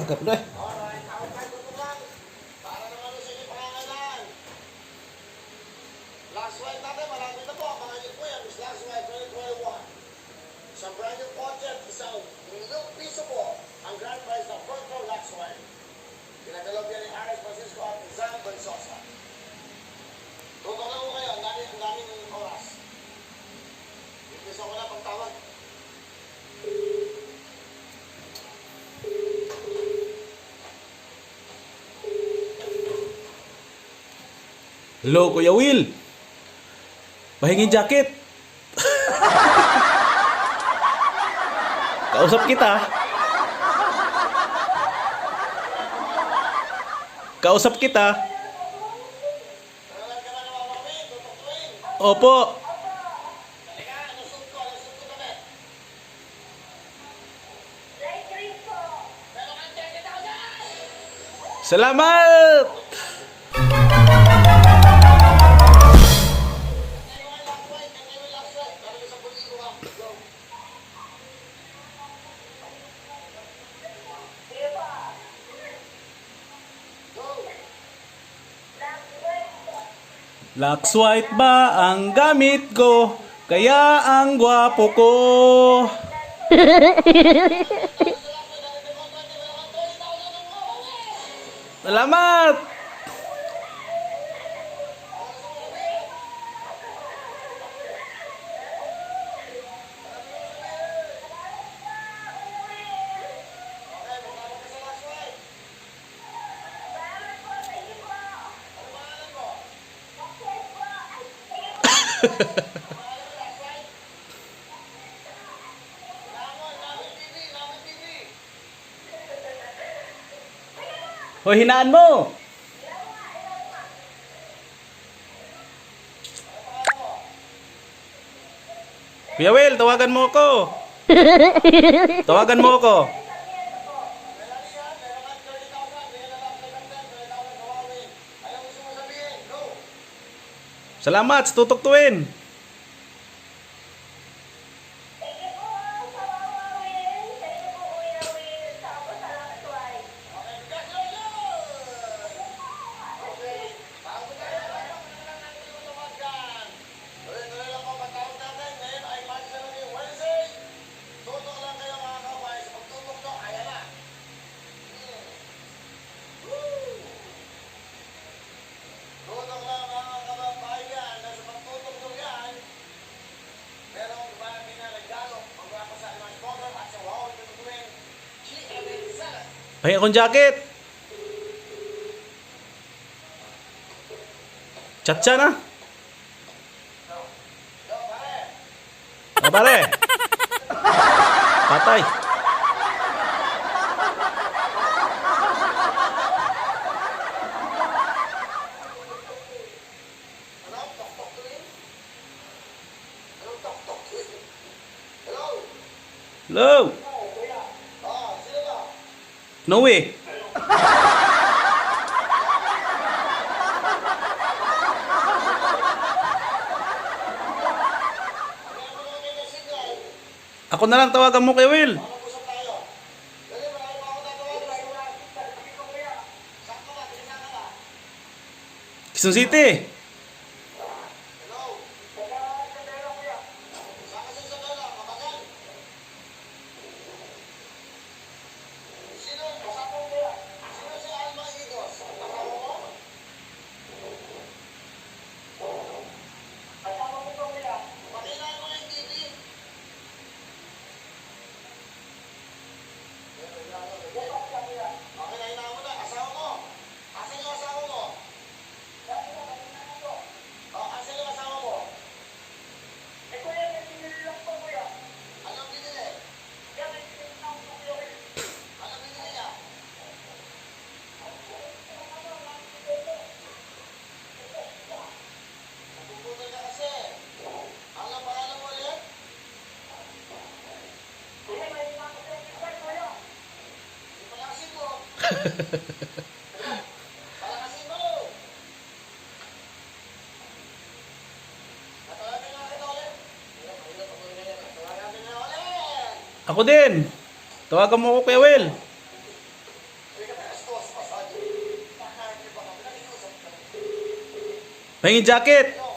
Agap na eh. Alright, ako kahit ito lang. Para naman sa inyo pangangailangan. Last ride natin, marami na po. Mga inyo po yan, is last ride 2021. Sa brand new kotse, isang milyong piso po ang grand prize ng Front Row Last Ride. Pinagalob yan ni Aris Francisco at Zan Bensosa. Tutok lang po kayo, ang daming oras. Ipiso ko na pagtawag. Hello, Kuya Will. Pahingin jacket. Kausap kita. Kausap kita. Talagang ka na namamami, tutukuin. Opo. Halika, alusog ko kami. Pero ang jacket ako dyan! Salamat. Lux white ba ang gamit ko? Kaya ang gwapo ko. Salamat. Hoy, hinaan mo. Kuya Will, tawagan mo ako. Tawagan mo ako. Salamat sa tutuktuin. Pahingi akong jacket. Chat siya na. Ah, pare. Patay. Hello. No way. Ako na lang tawagan mo kay Will. Quezon City. Ako din. Tawagan mo ko, Kuya Will. Pahingin jacket.